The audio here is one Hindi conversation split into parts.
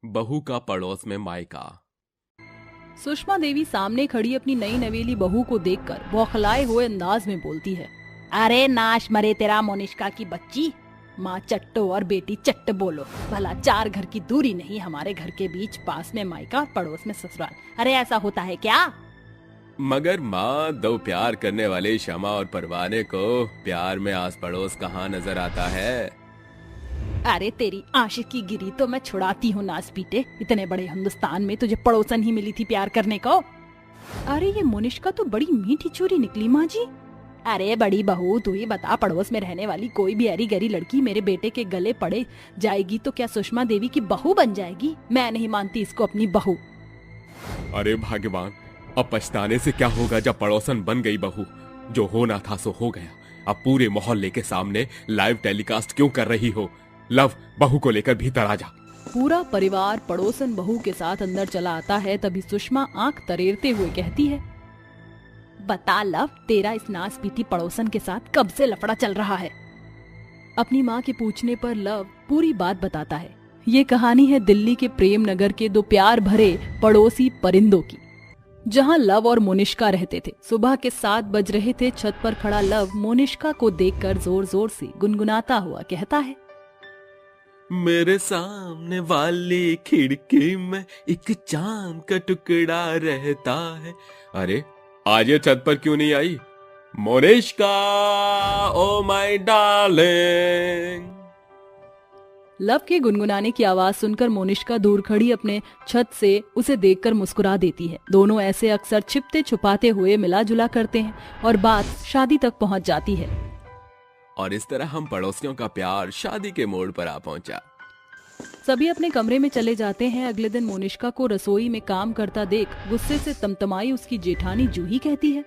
बहू का पड़ोस में मायका। सुषमा देवी सामने खड़ी अपनी नई नवेली बहू को देखकर बौखलाए हुए अंदाज में बोलती है। अरे नाश मरे तेरा मोनिष्का की बच्ची, माँ चट्टो और बेटी चट्ट बोलो। भला 4 घर की दूरी नहीं हमारे घर के बीच, पास में मायका और पड़ोस में ससुराल। अरे ऐसा होता है क्या? मगर माँ, 2 प्यार करने वाले शमा और परवाने को प्यार में आस पड़ोस कहाँ नजर आता है? अरे तेरी आशिकी गिरी तो मैं छुड़ाती हूँ नास पीटे। इतने बड़े हिंदुस्तान में तुझे पड़ोसन ही मिली थी प्यार करने को। अरे ये मोनिष्का तो बड़ी मीठी चूरी निकली माँ जी। अरे बड़ी बहू, तू ही बता, पड़ोस में रहने वाली कोई भी अरी गरी लड़की मेरे बेटे के गले पड़े जाएगी तो क्या सुषमा देवी की बहू बन जाएगी? मैं नहीं मानती इसको अपनी बहू। अरे भगवान, अब पछताने से क्या होगा जब पड़ोसन बन गई बहू। जो होना था सो हो गया। अब पूरे मोहल्ले के सामने लाइव टेलीकास्ट क्यों कर रही हो? लव, बहू को लेकर भीतर आ जा। पूरा परिवार पड़ोसन बहू के साथ अंदर चला आता है। तभी सुषमा आंख तरेरते हुए कहती है, बता लव, तेरा इस नास पीटी पड़ोसन के साथ कब से लफड़ा चल रहा है? अपनी माँ के पूछने पर लव पूरी बात बताता है। ये कहानी है दिल्ली के प्रेम नगर के 2 प्यार भरे पड़ोसी परिंदों की, जहाँ लव और मोनिष्का रहते थे। सुबह के 7 बज रहे थे। छत पर खड़ा लव मोनिष्का को देखकर जोर जोर से गुनगुनाता हुआ कहता है, मेरे सामने वाली खिड़की में एक चांद का टुकड़ा रहता है। अरे आज ये छत पर क्यों नहीं आई? मोनिष्का, ओ माय डार्लिंग। लव के गुनगुनाने की आवाज सुनकर मोनिष्का दूर खड़ी अपने छत से उसे देखकर मुस्कुरा देती है। दोनों ऐसे अक्सर छिपते छुपाते हुए मिला जुला करते हैं और बात शादी तक पहुंच जाती है। और इस तरह हम पड़ोसियों का प्यार शादी के मोड़ पर आ पहुंचा। सभी अपने कमरे में चले जाते हैं। अगले दिन मोनिष्का को रसोई में काम करता देख गुस्से से तमतमाई उसकी जेठानी जूही कहती है,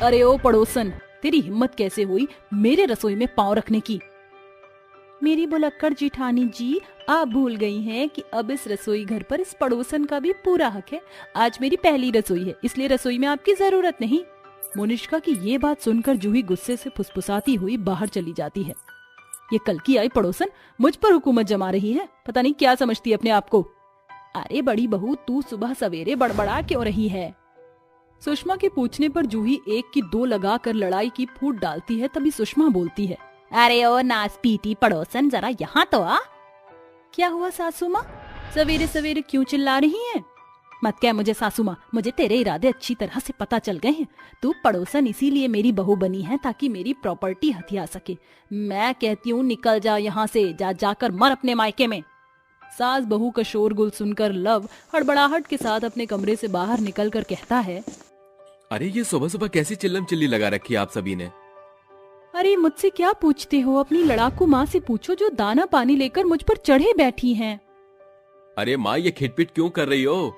अरे ओ पड़ोसन, तेरी हिम्मत कैसे हुई मेरे रसोई में पांव रखने की? मेरी बुलक्कड़ जेठानी जी, आप भूल गई हैं कि अब इस रसोई घर पर इस पड़ोसन का भी पूरा हक है। आज मेरी पहली रसोई है, इसलिए रसोई में आपकी जरूरत नहीं। मोनिष्का की ये बात सुनकर जूही गुस्से से फुसफुसाती हुई बाहर चली जाती है। ये कल की आई पड़ोसन मुझ पर हुकूमत जमा रही है, पता नहीं क्या समझती है अपने आप को। अरे बड़ी बहू, तू सुबह सवेरे बड़बड़ा क्यों रही है? सुषमा के पूछने पर जूही 1 की 2 लगाकर लड़ाई की फूट डालती है। तभी सुषमा बोलती है, अरे ओ नास पीटी पड़ोसन, जरा यहाँ तो आ। क्या हुआ सासू माँ, सवेरे सवेरे क्यों चिल्ला रही हैं? मत कह मुझे सासू माँ, मुझे तेरे इरादे अच्छी तरह से पता चल गए हैं। तू पड़ोसन इसीलिए मेरी बहू बनी है ताकि मेरी प्रॉपर्टी हथिया सके। मैं कहती हूँ निकल जा यहाँ से, जाकर मर अपने मायके में। सास बहू का शोरगुल सुनकर लव हड़बड़ाहट के साथ अपने कमरे से बाहर निकलकर कहता है, अरे ये सुबह सुबह कैसी चिल्लम चिल्ली लगा रखी है आप सभी ने? अरे मुझसे क्या पूछते हो? अपनी लड़ाकू माँ से पूछो जो दाना पानी लेकर मुझ पर चढ़े बैठी हैं। अरे माँ, ये खिटपिट क्यों कर रही हो?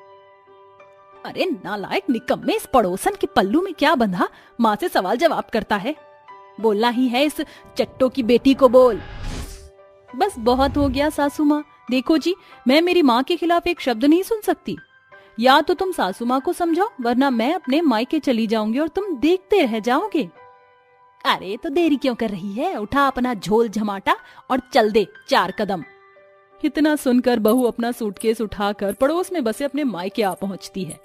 अरे नालायक निकम्मे, इस पड़ोसन के पल्लू में क्या बंधा? माँ से सवाल जवाब करता है। बोलना ही है इस चट्टो की बेटी को बोल। बस बहुत हो गया सासू माँ, देखो जी, मैं मेरी माँ के खिलाफ एक शब्द नहीं सुन सकती। या तो तुम सासू माँ को समझाओ, वरना मैं अपने मायके चली जाऊंगी और तुम देखते रह जाओगे। अरे तो देरी क्यों कर रही है? उठा अपना झोल झमाटा और चल दे 4 कदम। इतना सुनकर बहू अपना सूटकेस उठाकर पड़ोस में बसे अपने मायके आ पहुंचती है।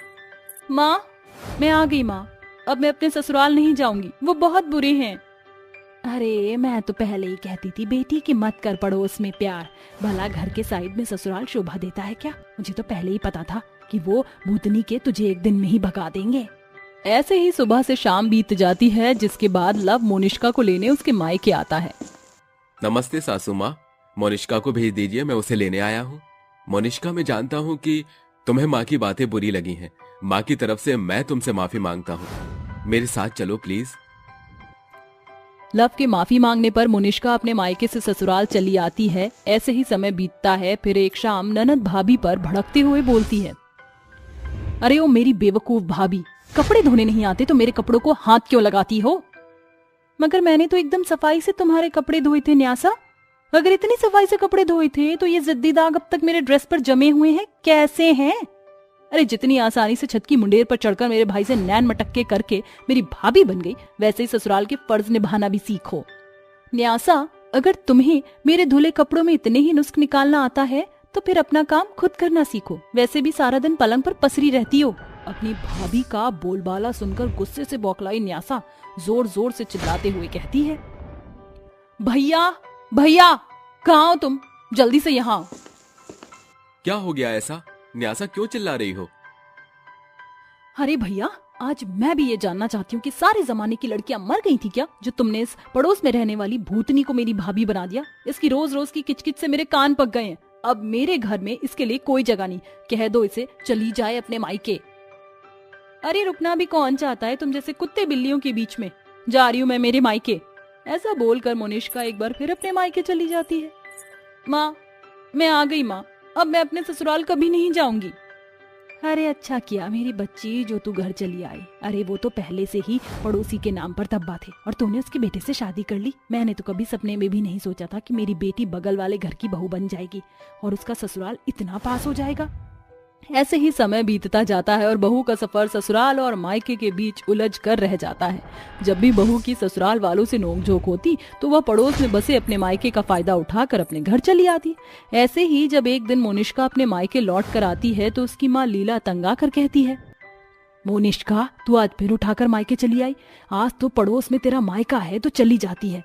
माँ, मैं आ गई माँ, अब मैं अपने ससुराल नहीं जाऊंगी, वो बहुत बुरे हैं। अरे मैं तो पहले ही कहती थी बेटी कि मत कर पड़ोस में प्यार, भला घर के साइड में ससुराल शोभा देता है क्या? मुझे तो पहले ही पता था कि वो भूतनी के तुझे एक दिन में ही भगा देंगे। ऐसे ही सुबह से शाम बीत जाती है, जिसके बाद लव मोनिष्का को लेने उसके मायके आता है। नमस्ते सासू माँ, मोनिष्का को भेज दीजिए, मैं उसे लेने आया हूँ। मोनिष्का, मैं जानता हूँ कि तुम्हें माँ की बातें बुरी लगी हैं। माँ की तरफ से मैं तुमसे माफी मांगता हूँ। मेरे साथ चलो प्लीज। लव के माफी मांगने पर मोनिष्का अपने मायके से ससुराल चली आती है। ऐसे ही समय बीतता है। फिर एक शाम ननद भाभी पर भड़कते हुए बोलती है, अरे ओ मेरी बेवकूफ भाभी, कपड़े धोने नहीं आते तो मेरे कपड़ों को हाथ क्यों लगाती हो? मगर मैंने तो एकदम सफाई से तुम्हारे कपड़े धोए थे न्यासा। अगर इतनी सफाई से कपड़े धोए थे तो ये जिद्दी दाग अब तक मेरे ड्रेस पर जमे हुए हैं, कैसे हैं? अरे जितनी आसानी से छत की मुंडेर पर चढ़कर मेरे भाई से नैन मटक्के करके मेरी भाभी बन गई, वैसे ही ससुराल के फर्ज निभाना भी सीखो। न्यासा, अगर तुम्हें मेरे धुले कपड़ों में इतने ही नुस्ख निकालना आता है तो फिर अपना काम खुद करना सीखो। वैसे भी सारा दिन पलंग पर पसरी रहती हो। अपनी भाभी का बोलबाला सुनकर गुस्से से बौखलाई न्यासा जोर जोर से चिल्लाते हुए कहती है, भैया भैया, कहाँ हो तुम? जल्दी से यहाँ आओ। क्या हो गया ऐसा? न्यासा क्यों चिल्ला रही हो? अरे भैया, आज मैं भी ये जानना चाहती हूँ कि सारे जमाने की लड़कियां मर गई थी क्या, जो तुमने इस पड़ोस में रहने वाली भूतनी को मेरी भाभी बना दिया। इसकी रोज रोज की किचकिच से मेरे कान पक गए हैं। अब मेरे घर में इसके लिए कोई जगह नहीं। कह दो इसे चली जाए अपने मायके। अरे रुकना भी कौन चाहता है तुम जैसे कुत्ते बिल्लियों के बीच में। जा रही हूँ मैं मेरे मायके। ऐसा बोलकर मोनिष्का एक बार फिर अपने मायके चली जाती है। माँ, मैं आ गई माँ, अब मैं अपने ससुराल कभी नहीं जाऊंगी। अरे अच्छा किया मेरी बच्ची जो तू घर चली आई। अरे वो तो पहले से ही पड़ोसी के नाम पर धब्बा थे और तूने उसके बेटे से शादी कर ली। मैंने तो कभी सपने में भी नहीं सोचा था कि मेरी बेटी बगल वाले घर की बहू बन जाएगी और उसका ससुराल इतना पास हो जाएगा। ऐसे ही समय बीतता जाता है और बहू का सफर ससुराल और मायके के बीच उलझ कर रह जाता है। जब भी बहू की ससुराल वालों से नोकझोंक होती तो वह पड़ोस में बसे अपने मायके का फायदा उठाकर अपने घर चली आती। ऐसे ही जब एक दिन मोनिष्का अपने मायके लौट कर आती है तो उसकी माँ लीला तंगा कर कहती है, मोनिष्का, तू आज फिर उठाकर मायके चली आई। आज तो पड़ोस में तेरा मायका है तो चली जाती है,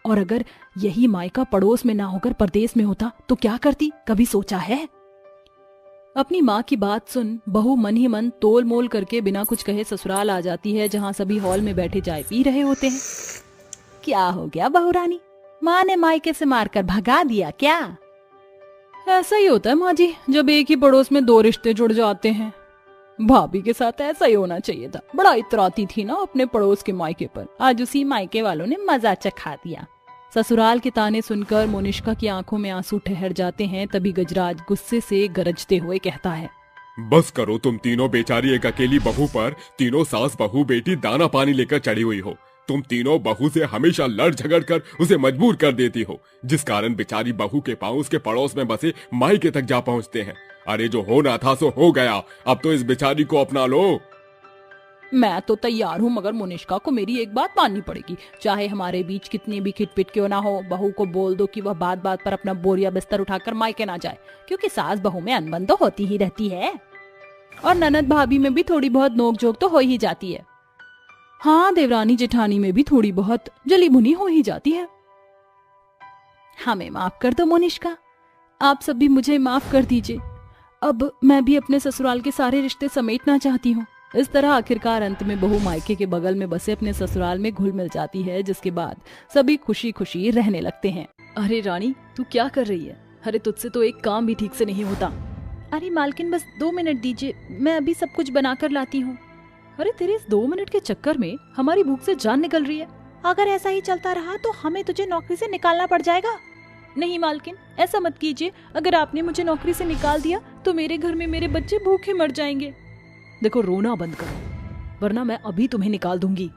और अगर यही मायका पड़ोस में ना होकर परदेश में होता तो क्या करती, कभी सोचा है? अपनी माँ की बात सुन बहू मन ही मन तोल मोल करके बिना कुछ कहे ससुराल आ जाती है, जहाँ सभी हॉल में बैठे चाय पी रहे होते हैं। क्या हो गया बहू रानी, माँ ने मायके से मारकर भगा दिया क्या? ऐसा ही होता है माँ जी, जब एक ही पड़ोस में दो रिश्ते जुड़ जाते हैं। भाभी के साथ ऐसा ही होना चाहिए था। बड़ा इतराती थी ना अपने पड़ोस के मायके पर, आज उसी मायके वालों ने मजा चखा दिया। ससुराल के ताने सुनकर मोनिष्का की आंखों में आंसू ठहर जाते हैं। तभी गजराज गुस्से से गरजते हुए कहता है, बस करो तुम तीनों बेचारी एक अकेली बहू पर तीनों सास बहू बेटी दाना पानी लेकर चढ़ी हुई हो। तुम तीनों बहू से हमेशा लड़ झगड़ कर उसे मजबूर कर देती हो, जिस कारण बेचारी बहू के पांव उसके पड़ोस में बसे मायके तक जा पहुंचते हैं। अरे जो होना था सो हो गया, अब तो इस बेचारी को अपना लो। मैं तो तैयार हूँ, मगर मोनिष्का को मेरी एक बात माननी पड़ेगी। चाहे हमारे बीच कितनी भी खिटपिट क्यों ना हो, बहू को बोल दो कि वह बात बात पर अपना बोरिया बिस्तर उठाकर मायके ना जाए, क्योंकि सास बहू में अनबन तो होती ही रहती है और ननद भाभी में भी थोड़ी बहुत नोकझोंक तो हो ही जाती है। हाँ, देवरानी जेठानी में भी थोड़ी बहुत जली भुनी हो ही जाती है। हमें माफ कर दो मोनिष्का, आप सब भी मुझे माफ कर दीजिए। अब मैं भी अपने ससुराल के सारे रिश्ते समेटना चाहती हूँ। इस तरह आखिरकार अंत में बहू मायके के बगल में बसे अपने ससुराल में घुल मिल जाती है, जिसके बाद सभी खुशी खुशी रहने लगते हैं। अरे रानी, तू क्या कर रही है? अरे तुझसे तो एक काम भी ठीक से नहीं होता। अरे मालकिन, बस 2 मिनट दीजिए, मैं अभी सब कुछ बना कर लाती हूँ। अरे तेरे इस 2 मिनट के चक्कर में हमारी भूख से जान निकल रही है। अगर ऐसा ही चलता रहा तो हमें तुझे नौकरी से निकालना पड़ जाएगा। नहीं मालकिन, ऐसा मत कीजिए। अगर आपने मुझे नौकरी से निकाल दिया तो मेरे घर में मेरे बच्चे भूखे मर जाएंगे। देखो, रोना बंद करो वरना मैं अभी तुम्हें निकाल दूंगी।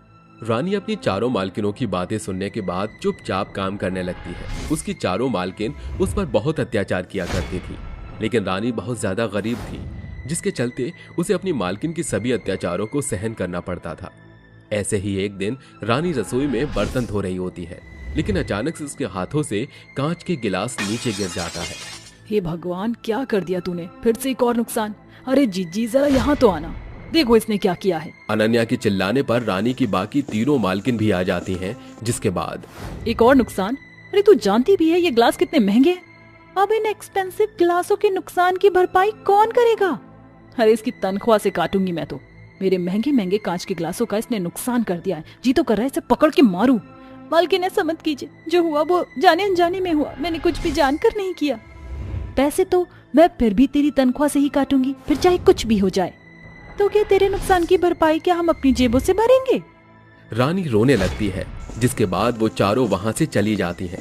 रानी अपनी चारों मालकिनों की बातें सुनने के बाद चुपचाप काम करने लगती है। उसकी चारों मालकिन उस पर बहुत अत्याचार किया करती थी, लेकिन रानी बहुत ज्यादा गरीब थी, जिसके चलते उसे अपनी मालकिन की सभी अत्याचारों को सहन करना पड़ता था। ऐसे ही एक दिन रानी रसोई में बर्तन धो रही होती है, लेकिन अचानक से उसके हाथों से कांच के गिलास नीचे गिर जाता है। हे भगवान, क्या कर दिया तूने? फिर से एक और नुकसान। अरे जीजी, जरा यहाँ तो आना, देखो इसने क्या किया है। अनन्या के चिल्लाने पर रानी की बाकी तीनों मालकिन भी आ जाती हैं, जिसके बाद एक और नुकसान। अरे तू जानती भी है ये ग्लास कितने महंगे हैं। अब इन एक्सपेंसिव गिलासों के नुकसान की भरपाई कौन करेगा? अरे इसकी तनख्वाह से काटूंगी मैं तो। मेरे महंगे महंगे कांच के गिलासों का इसने नुकसान कर दिया है। जी तो कर रहा है इसे पकड़ के मारूं। मालकिन, ऐसा मत कीजिए, जो हुआ वो जाने अनजाने में हुआ, मैंने कुछ भी जानकर नहीं किया। पैसे तो मैं फिर भी तेरी तनख्वाह से ही काटूंगी, फिर चाहे कुछ भी हो जाए। तो क्या तेरे नुकसान की भरपाई क्या हम अपनी जेबों से भरेंगे? रानी रोने लगती है, जिसके बाद वो चारों वहां से चली जाती हैं।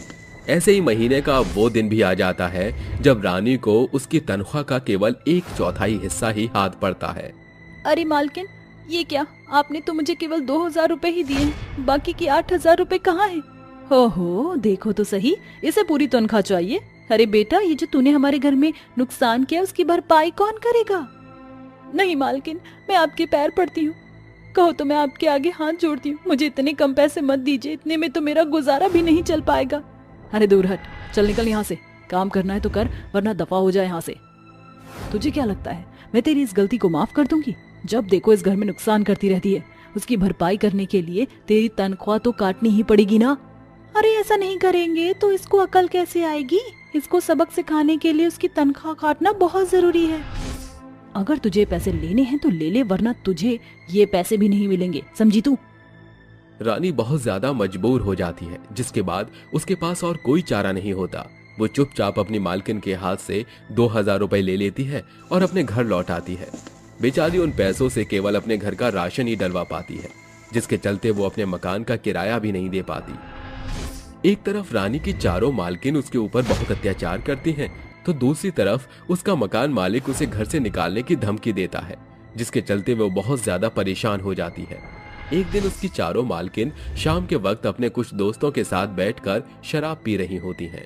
ऐसे ही महीने का वो दिन भी आ जाता है जब रानी को उसकी तनख्वाह का केवल 1/4 हिस्सा ही हाथ पड़ता है। अरे मालकिन, ये क्या? आपने तो मुझे केवल 2000 रुपए ही दिए, बाकी की 8000 रुपए कहाँ है? ओहो, देखो तो सही, इसे पूरी तनख्वाह चाहिए। अरे बेटा, ये जो तूने हमारे घर में नुकसान किया उसकी भरपाई कौन करेगा? नहीं मालकिन, मैं आपके पैर पड़ती हूँ, कहो तो मैं आपके आगे हाथ जोड़ती हूँ। मुझे इतने कम पैसे मत दीजिए, इतने में तो मेरा गुजारा भी नहीं चल पाएगा। अरे दूर हट, चल निकल यहाँ से। काम करना है तो कर, वरना दफा हो जाए यहाँ से। तुझे क्या लगता है मैं तेरी इस गलती को माफ कर दूंगी? जब देखो इस घर में नुकसान करती रहती है, उसकी भरपाई करने के लिए तेरी तनख्वाह तो काटनी ही पड़ेगी ना। अरे ऐसा नहीं करेंगे तो इसको अकल कैसे आएगी? इसको सबक सिखाने के लिए उसकी तनख्वाह काटना बहुत जरूरी है। अगर तुझे पैसे लेने हैं तो ले ले, वरना तुझे ये पैसे भी नहीं मिलेंगे, समझी तू? रानी बहुत ज्यादा मजबूर हो जाती है, जिसके बाद उसके पास और कोई चारा नहीं होता। वो चुपचाप अपनी मालकिन के हाथ से 2000 रुपए ले लेती है और अपने घर लौट आती है। बेचारी उन पैसों से केवल अपने घर का राशन ही डलवा पाती है, जिसके चलते वो अपने मकान का किराया भी नहीं दे पाती। एक तरफ रानी की चारों मालकिन उसके ऊपर बहुत अत्याचार करती हैं, तो दूसरी तरफ उसका मकान मालिक उसे घर से निकालने की धमकी देता है, जिसके चलते वो बहुत ज्यादा परेशान हो जाती है। एक दिन उसकी चारों मालकिन शाम के वक्त अपने कुछ दोस्तों के साथ बैठकर शराब पी रही होती हैं।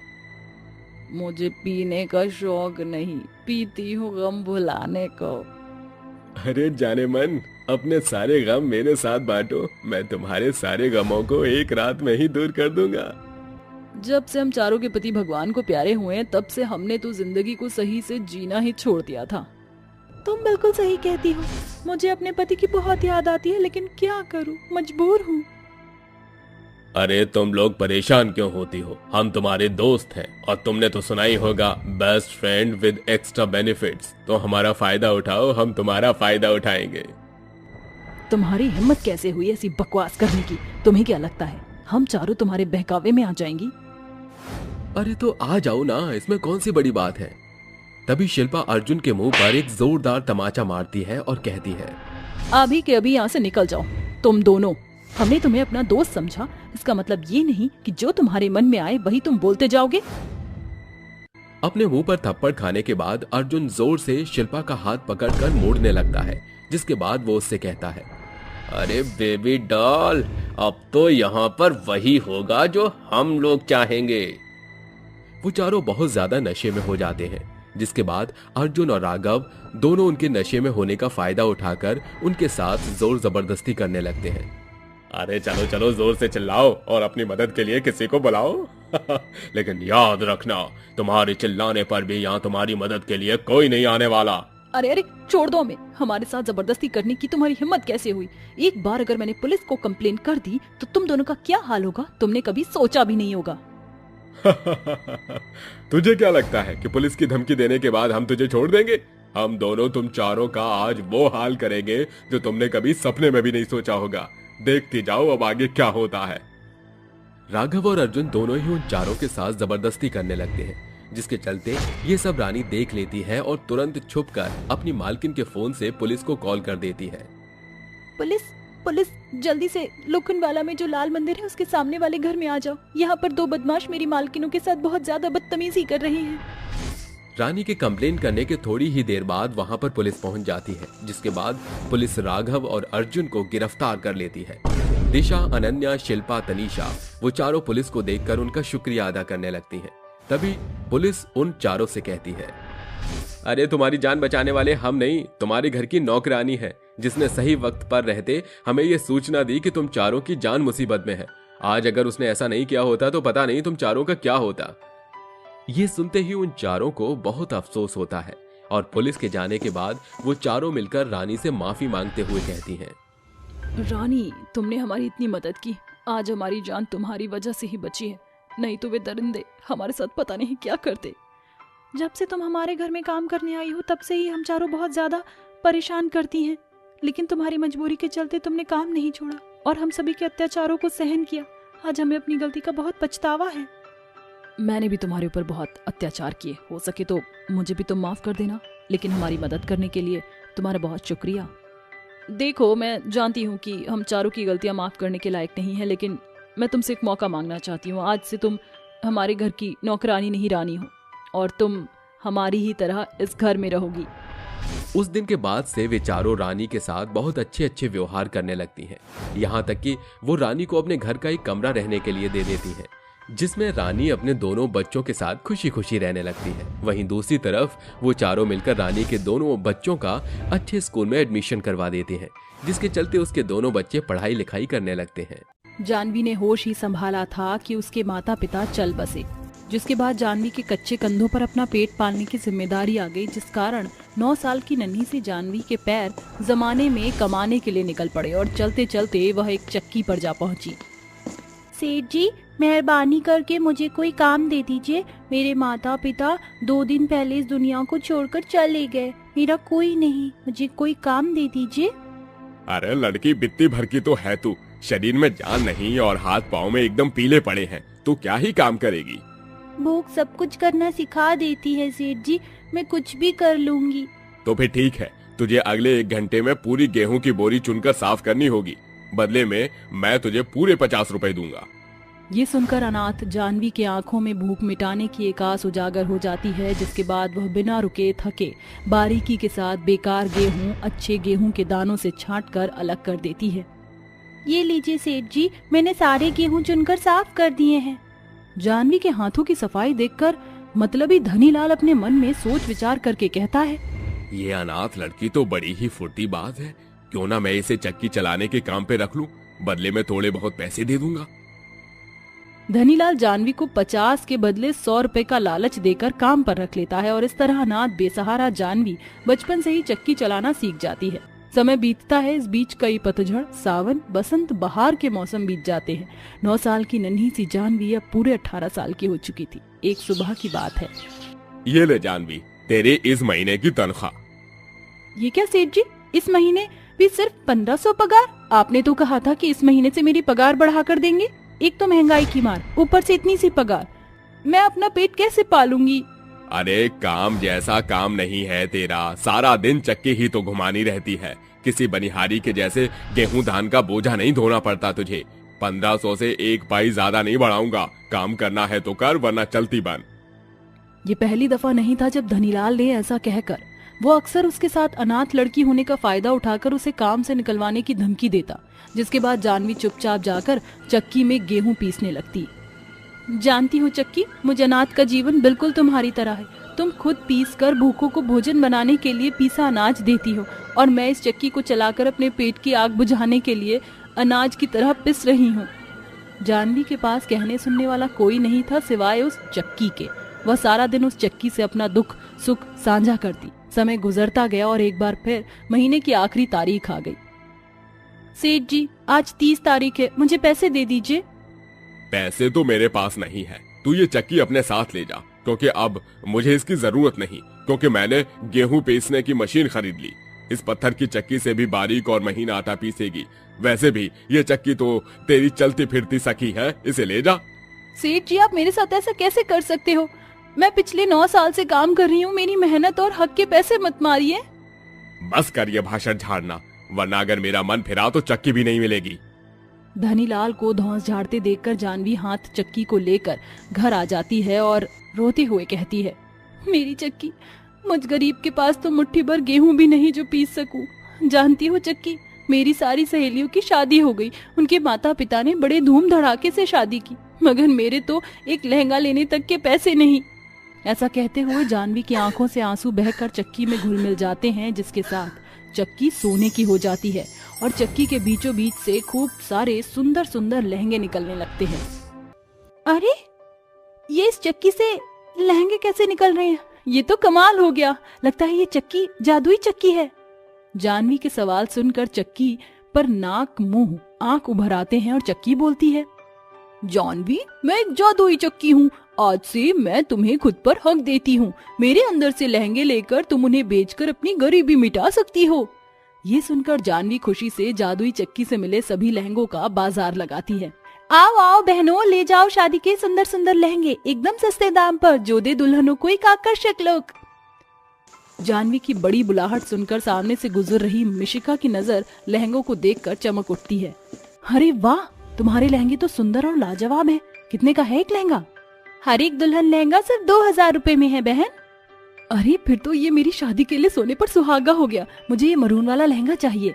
मुझे पीने का शौक नहीं, पीती हूँ गम भुलाने को। अरे जाने मन, अपने सारे गम मेरे साथ बांटो, मैं तुम्हारे सारे गमों को एक रात में ही दूर कर दूंगा। जब से हम चारों के पति भगवान को प्यारे हुए हैं, तब से हमने तो जिंदगी को सही से जीना ही छोड़ दिया था। तुम बिल्कुल सही कहती हो, मुझे अपने पति की बहुत याद आती है, लेकिन क्या करूं, मजबूर हूँ। अरे तुम लोग परेशान क्यों होती हो? हम तुम्हारे दोस्त हैं, और तुमने तो सुना ही होगा, best friend with extra benefits. तो हमारा फायदा उठाओ, हम तुम्हारा फायदा उठाएंगे। तुम्हारी हिम्मत कैसे हुई ऐसी बकवास करने की? तुम्हें क्या लगता है हम चारों तुम्हारे बहकावे में आ जाएंगी? अरे तो आ जाओ ना, इसमें कौन सी बड़ी बात है। तभी शिल्पा अर्जुन के मुंह पर एक जोरदार तमाचा मारती है और कहती है, अभी के अभी यहाँ से निकल जाओ तुम दोनों। हमने तुम्हें अपना दोस्त समझा, इसका मतलब ये नहीं कि जो तुम्हारे मन में आए वही तुम बोलते जाओगे। अपने मुंह पर थप्पड़ खाने के बाद अर्जुन जोर से शिल्पा का हाथ पकड़कर मोड़ने लगता है, जिसके बाद वो उससे कहता है, अरे बेबी डॉल, अब तो यहाँ पर वही होगा जो हम लोग चाहेंगे। वो चारों बहुत ज्यादा नशे में हो जाते हैं, जिसके बाद अर्जुन और राघव दोनों उनके नशे में होने का फायदा उठाकर उनके साथ जोर जबरदस्ती करने लगते हैं। अरे चलो चलो, जोर से चिल्लाओ और अपनी मदद के लिए किसी को बुलाओ। लेकिन याद रखना, तुम्हारे चिल्लाने पर भी यहाँ तुम्हारी मदद के लिए कोई नहीं आने वाला। अरे अरे छोड़ दो हमें, हमारे साथ जबरदस्ती करने की तुम्हारी हिम्मत कैसे हुई? एक बार अगर मैंने पुलिस को कंप्लेन कर दी तो तुम दोनों का क्या हाल होगा, तुमने कभी सोचा भी नहीं होगा। तुझे क्या लगता है कि पुलिस की धमकी देने के बाद हम तुझे छोड़ देंगे? हम दोनों तुम चारों का आज वो हाल करेंगे जो तुमने कभी सपने में भी नहीं सोचा होगा। देखती जाओ अब आगे क्या होता है। राघव और अर्जुन दोनों ही उन चारों के साथ जबरदस्ती करने लगते हैं, जिसके चलते ये सब रानी देख लेती है और तुरंत छुपकर अपनी मालकिन के फोन से पुलिस को कॉल कर देती है। पुलिस पुलिस, जल्दी से लोखंडवाला में जो लाल मंदिर है उसके सामने वाले घर में आ जाओ। यहाँ पर दो बदमाश मेरी मालकिनों के साथ बहुत ज्यादा बदतमीजी कर रहे हैं। रानी के कंप्लेन करने के थोड़ी ही देर बाद वहां पर पुलिस पहुंच जाती है, जिसके बाद पुलिस राघव और अर्जुन को गिरफ्तार कर लेती है। दिशा, अनन्या, शिल्पा, तनीषा, वो चारों पुलिस को देखकर उनका शुक्रिया अदा करने लगती हैं। तभी पुलिस उन चारों से कहती है, अरे तुम्हारी जान बचाने वाले हम नहीं, तुम्हारे घर की नौकरानी है, जिसने सही वक्त पर रहते हमें ये सूचना दी कि तुम चारों की जान मुसीबत में है। आज अगर उसने ऐसा नहीं किया होता तो पता नहीं तुम चारों का क्या होता। ये सुनते ही उन चारों को बहुत अफसोस होता है और पुलिस के जाने के बाद वो चारों मिलकर रानी से माफी मांगते हुए कहती हैं, रानी, तुमने हमारी इतनी मदद की, आज हमारी जान तुम्हारी वजह से ही बची है, नहीं तो वे दरिंदे हमारे साथ पता नहीं क्या करते। जब से तुम हमारे घर में काम करने आई हो तब से ही हम चारों बहुत ज्यादा परेशान करती हैं, लेकिन तुम्हारी मजबूरी के चलते तुमने काम नहीं छोड़ा और हम सभी के अत्याचारों को सहन किया। आज हमें अपनी गलती का बहुत पछतावा है। मैंने भी तुम्हारे ऊपर बहुत अत्याचार किए, हो सके तो मुझे भी तुम माफ कर देना, लेकिन हमारी मदद करने के लिए तुम्हारा बहुत शुक्रिया। देखो, मैं जानती हूँ कि हम चारों की गलतियाँ माफ करने के लायक नहीं है, लेकिन मैं तुमसे एक मौका मांगना चाहती हूँ। आज से तुम हमारे घर की नौकरानी नहीं रानी हो और तुम हमारी ही तरह इस घर में रहोगी। उस दिन के बाद से वे चारों रानी के साथ बहुत अच्छे अच्छे व्यवहार करने लगती हैं। यहाँ तक कि वो रानी को अपने घर का एक कमरा रहने के लिए दे देती हैं, जिसमें रानी अपने दोनों बच्चों के साथ खुशी खुशी रहने लगती है। वहीं दूसरी तरफ वो चारों मिलकर रानी के दोनों बच्चों का अच्छे स्कूल में एडमिशन करवा देते हैं, जिसके चलते उसके दोनों बच्चे पढ़ाई लिखाई करने लगते हैं। जानवी ने होश ही संभाला था कि उसके माता पिता चल बसे। जिसके बाद जानवी के कच्चे कंधों पर अपना पेट पालने की जिम्मेदारी आ गई, जिस कारण 9 साल की नन्ही सी जानवी के पैर जमाने में कमाने के लिए निकल पड़े और चलते चलते वह एक चक्की पर जा पहुंची। सेठ जी, मेहरबानी करके मुझे कोई काम दे दीजिए। मेरे माता पिता 2 दिन पहले इस दुनिया को छोड़कर चले गए। मेरा कोई नहीं, मुझे कोई काम दे दीजिए। अरे लड़की, बित्ती भर की तो है तू, शरीर में जान नहीं और हाथ पाँव में एकदम पीले पड़े हैं, तू क्या ही काम करेगी। भूख सब कुछ करना सिखा देती है सेठ जी, मैं कुछ भी कर लूंगी। तो फिर ठीक है, तुझे अगले 1 घंटे में पूरी गेहूं की बोरी चुनकर साफ करनी होगी। बदले में मैं तुझे पूरे 50 रुपए दूंगा। ये सुनकर अनाथ जानवी के आंखों में भूख मिटाने की एक आस उजागर हो जाती है, जिसके बाद वह बिना रुके थके बारीकी के साथ बेकार गेहूं अच्छे गेहूं के दानों से छांटकर अलग कर देती है। ये लीजिए सेठ जी, मैंने सारे गेहूं चुनकर साफ कर दिए हैं। जानवी के हाथों की सफाई देखकर मतलबी धनीलाल अपने मन में सोच विचार करके कहता है, ये अनाथ लड़की तो बड़ी ही फुर्तीबाज है, क्यों ना मैं इसे चक्की चलाने के काम पे रख लूं, बदले में थोड़े बहुत पैसे दे दूंगा। धनीलाल जानवी को 50 के बदले 100 रुपए का लालच देकर काम पर रख लेता है और इस तरह अनाथ बेसहारा जानवी बचपन से ही चक्की चलाना सीख जाती है। समय बीतता है, इस बीच कई पतझड़, सावन, बसंत, बहार के मौसम बीत जाते हैं। 9 साल की नन्ही सी जानवी अब पूरे 18 साल की हो चुकी थी। एक सुबह की बात है। ये ले जानवी, तेरे इस महीने की तनख्वाह। ये क्या सेठ जी, इस महीने भी सिर्फ 1500 पगार? आपने तो कहा था कि इस महीने से मेरी पगार बढ़ा कर देंगे। एक तो महंगाई की मार, ऊपर से इतनी सी पगार, मैं अपना पेट कैसे पालूंगी? अरे काम जैसा काम नहीं है तेरा, सारा दिन चक्की ही तो घुमानी रहती है। किसी बनिहारी के जैसे गेहूं धान का बोझा नहीं ढोना पड़ता तुझे। 1500 से 1 पाई ज्यादा नहीं बढ़ाऊंगा। काम करना है तो कर, वरना चलती बन। ये पहली दफा नहीं था जब धनीलाल ने ऐसा कहकर वो अक्सर उसके साथ अनाथ लड़की होने का फायदा उठाकर उसे काम से निकलवाने की धमकी देता, जिसके बाद जानवी चुपचाप जाकर चक्की में गेहूं पीसने लगती। जानती हो चक्की, मुझे अनाथ का जीवन बिल्कुल तुम्हारी तरह है। तुम खुद पीस कर भूखों को भोजन बनाने के लिए पीसा अनाज देती हो और मैं इस चक्की को चलाकर अपने पेट की आग बुझाने के लिए अनाज की तरह पिस रही हूँ। जानवी के पास कहने सुनने वाला कोई नहीं था सिवाय उस चक्की के। वह सारा दिन उस चक्की से अपना दुख सुख साझा करती। समय गुजरता गया और एक बार फिर महीने की आखिरी तारीख आ गई। सेठ जी, आज 30 तारीख है, मुझे पैसे दे दीजिए। पैसे तो मेरे पास नहीं है, तू ये चक्की अपने साथ ले जा, क्योंकि अब मुझे इसकी जरूरत नहीं, क्योंकि मैंने गेहूं पीसने की मशीन खरीद ली। इस पत्थर की चक्की से भी बारीक और महीन आटा पीसेगी। वैसे भी ये चक्की तो तेरी चलती फिरती सखी है, इसे ले जा। सेठ जी, आप मेरे साथ ऐसा कैसे कर सकते हो? मैं पिछले 9 साल से काम कर रही हूँ, मेरी मेहनत और हक के पैसे मत मारिए। बस कर ये भाषण झाड़ना, वरना अगर मेरा मन फिरा तो चक्की भी नहीं मिलेगी। धनीलाल को धौंस झाड़ते देखकर जानवी हाथ चक्की को लेकर घर आ जाती है और रोते हुए कहती है, मेरी चक्की, मुझ गरीब के पास तो मुट्ठी भर गेहूं भी नहीं जो पीस सकूं। जानती हो चक्की, मेरी सारी सहेलियों की शादी हो गई। उनके माता पिता ने बड़े धूम धड़ाके से शादी की, मगर मेरे तो एक लहंगा लेने तक के पैसे नहीं। ऐसा कहते हुए जानवी की आंखों से आंसू बहकर चक्की में घुल मिल जाते हैं, जिसके साथ चक्की सोने की हो जाती है और चक्की के बीचों बीच से खूब सारे सुंदर सुंदर लहंगे निकलने लगते हैं। अरे, ये इस चक्की से लहंगे कैसे निकल रहे हैं? ये तो कमाल हो गया, लगता है ये चक्की जादुई चक्की है। जानवी के सवाल सुनकर चक्की पर नाक मुंह आंख उभर आते हैं और चक्की बोलती है, जानवी, मैं एक जादुई चक्की हूँ। आज से मैं तुम्हें खुद पर हक देती हूँ। मेरे अंदर से लहंगे लेकर तुम उन्हें बेचकर अपनी गरीबी मिटा सकती हो। ये सुनकर जानवी खुशी से जादुई चक्की से मिले सभी लहंगों का बाजार लगाती है। आओ आओ बहनों, ले जाओ शादी के सुंदर सुंदर लहंगे, एकदम सस्ते दाम पर, जो दे दुल्हनों को एक आकर्षक लुक। जानवी की बड़ी बुलाहट सुनकर सामने से गुजर रही मिशिका की नजर लहंगों को देखकर चमक उठती है। अरे वाह, तुम्हारे लहंगे तो सुंदर और लाजवाब हैं। कितने का है एक लहंगा? हर एक दुल्हन लहंगा सिर्फ 2000 रुपए में है बहन। अरे फिर तो ये मेरी शादी के लिए सोने पर सुहागा हो गया। मुझे ये मरून वाला लहंगा चाहिए।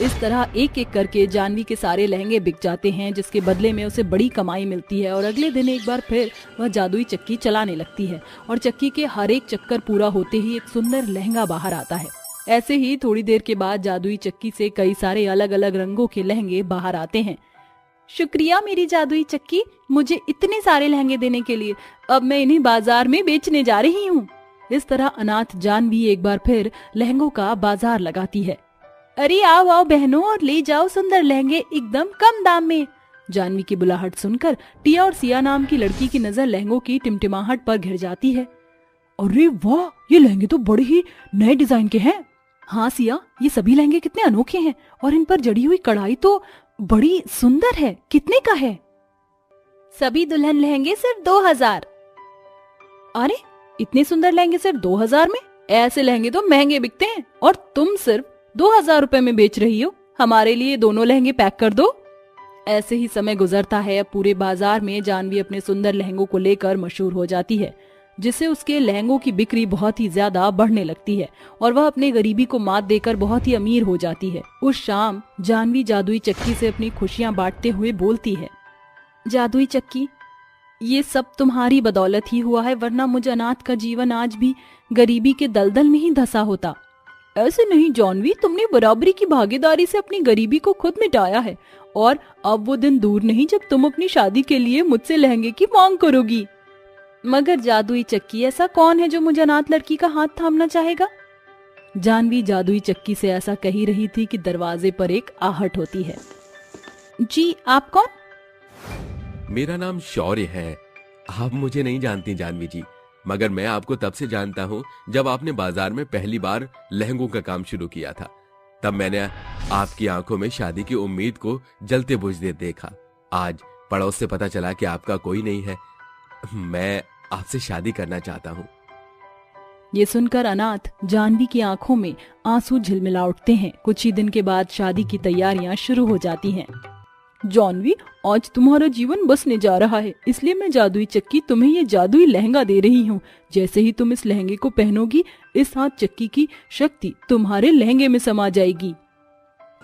इस तरह एक एक करके जानवी के सारे लहंगे बिक जाते हैं, जिसके बदले में उसे बड़ी कमाई मिलती है और अगले दिन एक बार फिर वह जादुई चक्की चलाने लगती है और चक्की के हर एक चक्कर पूरा होते ही एक सुंदर लहंगा बाहर आता है। ऐसे ही थोड़ी देर के बाद जादुई चक्की से कई सारे अलग अलग रंगों के लहंगे बाहर आते हैं। शुक्रिया मेरी जादुई चक्की, मुझे इतने सारे लहंगे देने के लिए। अब मैं इन्हें बाजार में बेचने जा रही हूँ। इस तरह अनाथ जानवी एक बार फिर लहंगों का बाजार लगाती है। अरे आओ आओ बहनों और ले जाओ सुंदर लहंगे एकदम कम दाम में। जानवी की बुलाहट सुनकर टिया और सिया नाम की लड़की की नजर लहंगों की टिमटिमाहट पर घिर जाती है। अरे वाह, ये लहंगे तो बड़े ही नए डिजाइन के हैं। हाँ सिया, ये सभी लहंगे कितने अनोखे हैं और इन पर जड़ी हुई कढ़ाई तो बड़ी सुंदर है। कितने का है? सभी दुल्हन लहंगे सिर्फ 2000। अरे इतने सुंदर लहंगे सिर्फ 2000 में? ऐसे लहंगे तो महंगे बिकते हैं और तुम सिर्फ 2000 रुपए में बेच रही हो। हमारे लिए दोनों लहंगे पैक कर दो। ऐसे ही समय गुजरता है। अब पूरे बाजार में जानवी अपने सुंदर लहंगों को लेकर मशहूर हो जाती है, जिससे उसके लहंगों की बिक्री बहुत ही ज्यादा बढ़ने लगती है और वह अपने गरीबी को मात देकर बहुत ही अमीर हो जाती है। उस शाम जानवी जादुई चक्की से अपनी खुशियां बांटते हुए बोलती है, जादुई चक्की, ये सब तुम्हारी बदौलत ही हुआ है, वरना मुझ अनाथ का जीवन आज भी गरीबी के दलदल में ही धंसा होता। ऐसे नहीं जानवी, तुमने बराबरी की भागीदारी से अपनी गरीबी को खुद मिटाया है और अब वो दिन दूर नहीं जब तुम अपनी शादी के लिए मुझसे लहंगे की मांग करोगी। मगर जादुई चक्की, ऐसा कौन है जो मुझे अनाथ लड़की का हाथ थामना चाहेगा? जानवी जादुई चक्की से ऐसा कही रही थी कि दरवाजे पर एक आहट होती है। जी आप कौन? मेरा नाम शौर्य है। आप मुझे नहीं जानती जानवी जी, मगर मैं आपको तब से जानता हूँ जब आपने बाजार में पहली बार लहंगों का काम शुरू किया था। तब मैंने आपकी आंखों में शादी की उम्मीद को जलते बुझते देखा। आज पड़ोस से पता चला कि आपका कोई नहीं है। मैं आपसे शादी करना चाहता हूँ। ये सुनकर अनाथ जानवी की आंखों में आंसू झिलमिला उठते हैं। कुछ ही दिन के बाद शादी की तैयारियां शुरू हो जाती हैं। जानवी, आज तुम्हारा जीवन बसने जा रहा है, इसलिए मैं जादुई चक्की तुम्हें ये जादुई लहंगा दे रही हूँ। जैसे ही तुम इस लहंगे को पहनोगी, इस हाथ चक्की की शक्ति तुम्हारे लहंगे में समा जाएगी।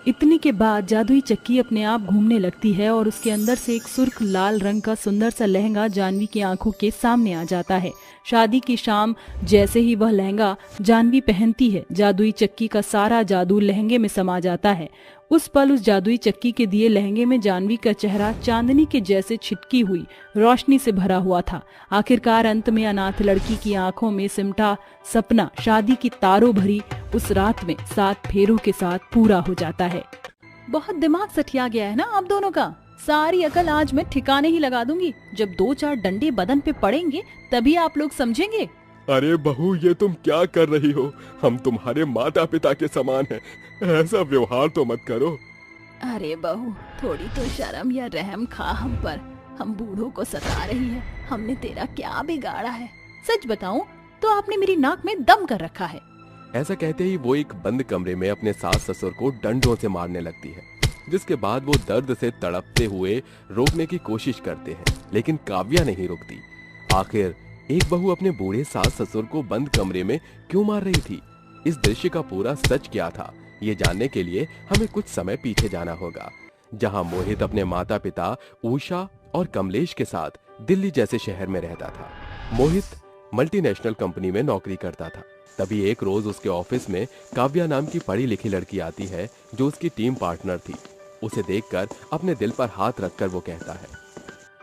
इतने के बाद जादुई चक्की अपने आप घूमने लगती है और उसके अंदर से एक सुर्ख लाल रंग का सुंदर सा लहंगा जानवी की आंखों के सामने आ जाता है। शादी की शाम जैसे ही वह लहंगा जानवी पहनती है, जादुई चक्की का सारा जादू लहंगे में समा जाता है। उस पल उस जादुई चक्की के दिए लहंगे में जानवी का चेहरा चांदनी के जैसे छिटकी हुई रोशनी से भरा हुआ था। आखिरकार अंत में अनाथ लड़की की आंखों में सिमटा सपना शादी की तारों भरी उस रात में 7 फेरों के साथ पूरा हो जाता है। बहुत दिमाग सठिया गया है ना आप दोनों का। सारी अकल आज मैं ठिकाने ही लगा दूंगी। जब 2-4 डंडे बदन पे पड़ेंगे तभी आप लोग समझेंगे। अरे बहू, ये तुम क्या कर रही हो? हम तुम्हारे माता पिता के समान हैं, ऐसा व्यवहार तो मत करो। अरे बहू, थोड़ी तो शर्म या रहम खा हम पर। हम बूढ़ों को सता रही है, हमने तेरा क्या बिगाड़ा है? सच बताऊं तो आपने मेरी नाक में दम कर रखा है। ऐसा कहते ही वो एक बंद कमरे में अपने सास ससुर को डंडों से मारने लगती है, जिसके बाद वो दर्द से तड़पते हुए रोकने की कोशिश करते हैं, लेकिन काव्या नहीं रुकती। आखिर एक बहू अपने बूढ़े सास ससुर को बंद कमरे में क्यों मार रही थी? इस दृश्य का पूरा सच क्या था, ये जानने के लिए हमें कुछ समय पीछे जाना होगा, जहां मोहित अपने माता पिता उषा और कमलेश के साथ दिल्ली जैसे शहर में रहता था। मोहित मल्टीनेशनल कंपनी में नौकरी करता था। तभी एक रोज उसके ऑफिस में काव्या नाम की पढ़ी लिखी लड़की आती है, जो उसकी टीम पार्टनर थी। उसे देखकर अपने दिल पर हाथ रखकर वो कहता है,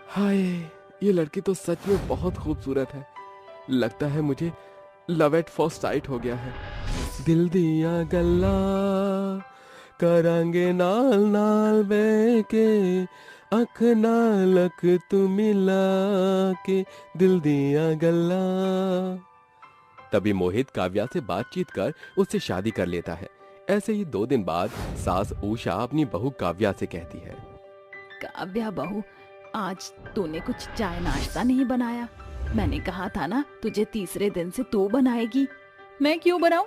हाय, ये लड़की तो सच में बहुत खूबसूरत है। लगता है मुझे लव एट फर्स्ट साइट हो गया है। दिल दिया गल्ला करांगे नाल नाल बेके, अख नालक तू मिला के, दिल दिया गल्ला। तभी मोहित काव्या से बातचीत कर उससे शादी कर लेता है। ऐसे ही 2 दिन बाद सास उषा अपनी बहू काव्या से कहती है, काव्या बहू, आज तूने कुछ चाय नाश्ता नहीं बनाया। मैंने कहा था ना तुझे तीसरे दिन से तू बनाएगी। मैं क्यों बनाऊं?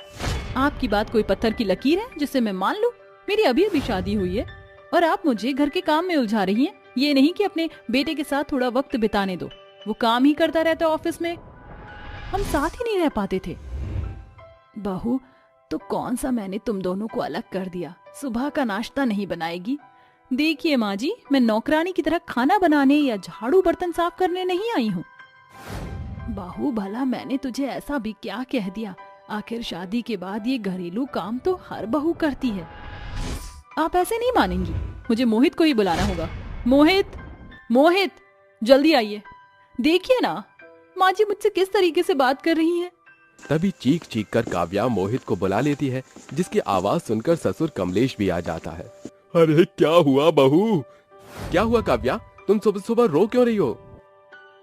आपकी बात कोई पत्थर की लकीर है जिसे मैं मान लूं? मेरी अभी अभी शादी हुई है और आप मुझे घर के काम में उलझा रही हैं। ये नहीं कि अपने बेटे के साथ थोड़ा वक्त बिताने दो। वो काम ही करता रहता ऑफिस में, हम साथ ही नहीं रह पाते थे। बहू, तो कौन सा मैंने तुम दोनों को अलग कर दिया? सुबह का नाश्ता नहीं बनाएगी? देखिए माँ जी, मैं नौकरानी की तरह खाना बनाने या झाड़ू बर्तन साफ करने नहीं आई हूँ। बहू, भला मैंने तुझे ऐसा भी क्या कह दिया? आखिर शादी के बाद ये घरेलू काम तो हर बहू करती है। आप ऐसे नहीं मानेंगी, मुझे मोहित को ही बुलाना होगा। मोहित, मोहित, जल्दी आइए। देखिए ना माँ जी मुझसे किस तरीके से बात कर रही हैं। तभी चीख चीख कर काव्या मोहित को बुला लेती है, जिसकी आवाज सुनकर ससुर कमलेश भी आ जाता है। अरे क्या हुआ बहू? क्या हुआ काव्या, तुम सुबह सुबह रो क्यों रही हो?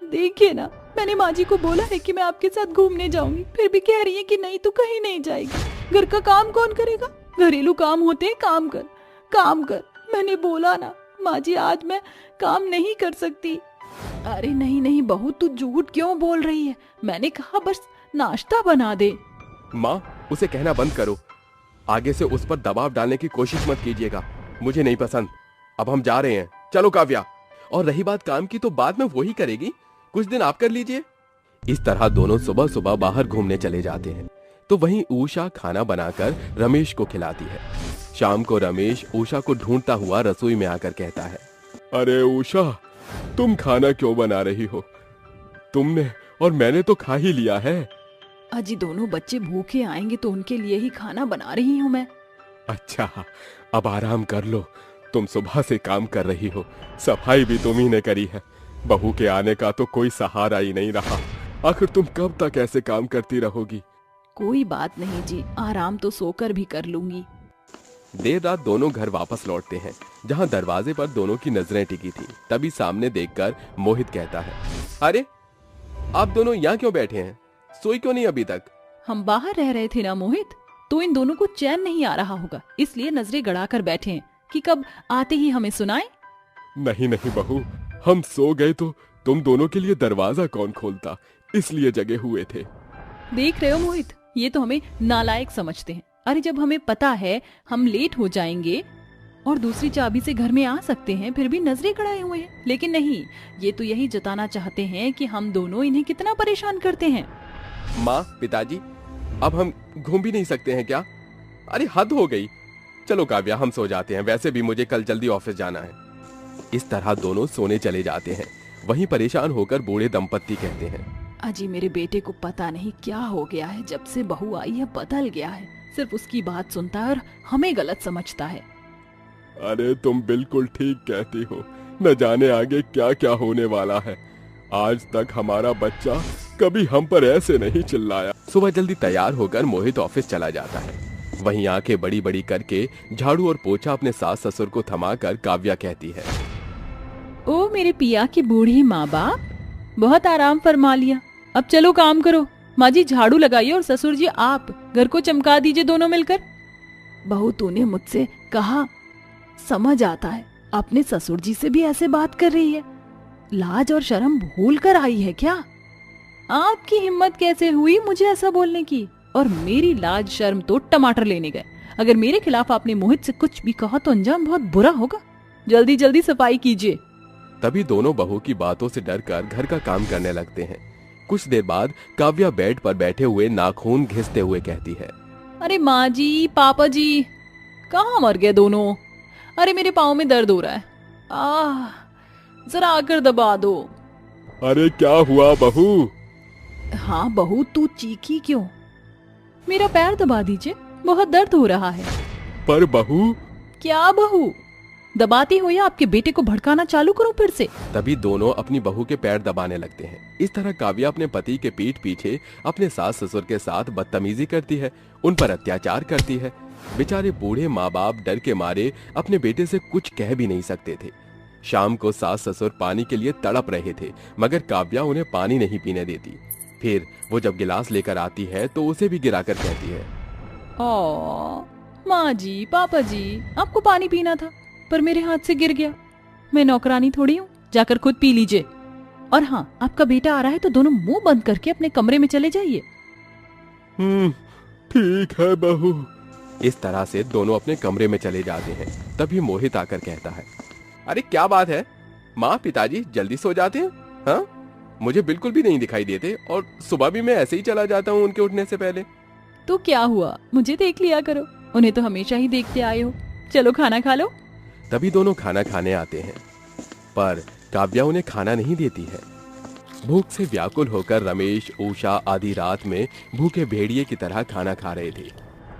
देखिए ना, मैंने माँ जी को बोला है कि मैं आपके साथ घूमने जाऊंगी, फिर भी कह रही है कि नहीं, तू कहीं नहीं जाएगी। घर का काम कौन करेगा? घरेलू काम होते हैं, काम कर, काम कर। मैंने बोला ना माँ जी, आज मैं काम नहीं कर सकती। अरे नहीं नहीं बहू, तू झूठ क्यों बोल रही है? मैंने कहा बस नाश्ता बना दे। माँ, उसे कहना बंद करो। आगे से उस पर दबाव डालने की कोशिश मत कीजिएगा, मुझे नहीं पसंद। अब हम जा रहे हैं, चलो काव्या। और रही बात काम की, तो बाद में वही करेगी, कुछ दिन आप कर लीजिए। इस तरह दोनों सुबह सुबह बाहर घूमने चले जाते हैं। तो वहीं उषा खाना बनाकर रमेश को खिलाती है। शाम को रमेश उषा को ढूंढता हुआ रसोई में आकर कहता है, अरे उषा, तुम खाना क्यों बना रही हो? तुमने और मैंने तो खा ही लिया है। अजी दोनों बच्चे भूखे आएंगे तो उनके लिए ही खाना बना रही हूँ मैं। अच्छा, अब आराम कर लो। तुम सुबह से काम कर रही हो, सफाई भी तुम ही ने करी है। बहू के आने का तो कोई सहारा ही नहीं रहा। आखिर तुम कब तक ऐसे काम करती रहोगी? कोई बात नहीं जी, आराम तो सोकर भी कर लूंगी। देर रात दोनों घर वापस लौटते हैं, जहां दरवाजे पर दोनों की नजरें टिकी थी। तभी सामने देखकर मोहित कहता है, अरे आप दोनों यहाँ क्यों बैठे हैं? सोई क्यों नहीं अभी तक? हम बाहर रह रहे थे ना मोहित, तो इन दोनों को चैन नहीं आ रहा होगा, इसलिए नजरें गड़ा कर बैठे हैं कि कब आते ही हमें सुनाए। नहीं नहीं बहू, हम सो गए तो तुम दोनों के लिए दरवाजा कौन खोलता, इसलिए जगे हुए थे। देख रहे हो मोहित, ये तो हमें नालायक समझते हैं। अरे जब हमें पता है हम लेट हो जाएंगे और दूसरी चाबी से घर में आ सकते हैं, फिर भी नजरें गड़ाए हुए हैं। लेकिन नहीं, ये तो यही जताना चाहते हैं कि हम दोनों इन्हें कितना परेशान करते हैं। माँ, पिताजी, अब हम घूम भी नहीं सकते हैं क्या? अरे हद हो गई। चलो काव्या, हम सो जाते हैं, वैसे भी मुझे कल जल्दी ऑफिस जाना है। इस तरह दोनों सोने चले जाते हैं। वहीं परेशान होकर बूढ़े दंपत्ति कहते हैं, अजी मेरे बेटे को पता नहीं क्या हो गया है, जब से बहू आई है बदल गया है। सिर्फ उसकी बात सुनता है और हमें गलत समझता है। अरे तुम बिल्कुल ठीक कहती हो, न जाने आगे क्या क्या होने वाला है। आज तक हमारा बच्चा कभी हम पर ऐसे नहीं चिल्लाया। सुबह जल्दी तैयार होकर मोहित ऑफिस चला जाता है। वहीं आंखें बड़ी बड़ी करके झाड़ू और पोछा अपने सास ससुर को थमाकर काव्या कहती है, ओ मेरे पिया की बूढ़ी माँ बाप, बहुत आराम फरमा लिया, अब चलो काम करो। माँ जी झाड़ू लगाइए और ससुर जी आप घर को चमका दीजिए दोनों मिलकर। बहू तूने मुझसे कहा, समझ आता है, अपने ससुर जी से भी ऐसे बात कर रही है। लाज और शर्म भूल कर आई है क्या? आपकी हिम्मत कैसे हुई मुझे ऐसा बोलने की? और मेरी लाज शर्म तो टमाटर लेने गए। अगर मेरे खिलाफ आपने मोहित से कुछ भी कहा तो अंजाम बहुत बुरा होगा। जल्दी जल्दी सफाई कीजिए। तभी दोनों बहू की बातों से डरकर घर का काम करने लगते हैं। कुछ देर बाद काव्या बेड पर बैठे हुए नाखून घिसते हुए कहती है, अरे माँ जी, पापा जी, कहाँ मर गए दोनों? अरे मेरे पाँव में दर्द हो रहा है, जरा आकर दबा दो। अरे क्या हुआ बहू? हाँ बहू, तू चीखी क्यों? मेरा पैर दबा दीजिए, बहुत दर्द हो रहा है। पर बहू। क्या बहू? दबाती हो या आपके बेटे को भड़काना चालू करो फिर से? तभी दोनों अपनी बहू के पैर दबाने लगते हैं। इस तरह काव्या अपने पति के पीठ पीछे अपने सास ससुर के साथ बदतमीजी करती है, उन पर अत्याचार करती है। बेचारे बूढ़े माँ बाप डर के मारे अपने बेटे से कुछ कह भी नहीं सकते थे। शाम को सास ससुर पानी के लिए तड़प रहे थे, मगर काव्या उन्हें पानी नहीं पीने देती। फिर वो जब गिलास लेकर आती है तो उसे भी गिराकर कहती है, माँ जी, पापा जी, आपको पानी पीना था पर मेरे हाथ से गिर गया। मैं नौकरानी थोड़ी हूँ, जाकर खुद पी लीजिए। और हाँ, आपका बेटा आ रहा है तो दोनों मुंह बंद करके अपने कमरे में चले जाइए। ठीक है बहू। इस तरह से दोनों अपने कमरे में चले जाते हैं। तभी मोहित आकर कहता है, अरे क्या बात है माँ, पिताजी जल्दी सो जाते हैं? हाँ, मुझे बिल्कुल भी नहीं दिखाई देते और सुबह भी मैं ऐसे ही चला जाता हूँ उनके उठने से पहले। तो क्या हुआ, मुझे देख लिया करो, उन्हें तो हमेशा ही देखते आए हो। चलो खाना खा लो। तभी दोनों खाना खाने आते हैं, पर काव्या उन्हें खाना नहीं देती है। भूख से व्याकुल होकर रमेश, उषा आधी रात में भूखे भेड़िए की तरह खाना खा रहे थे।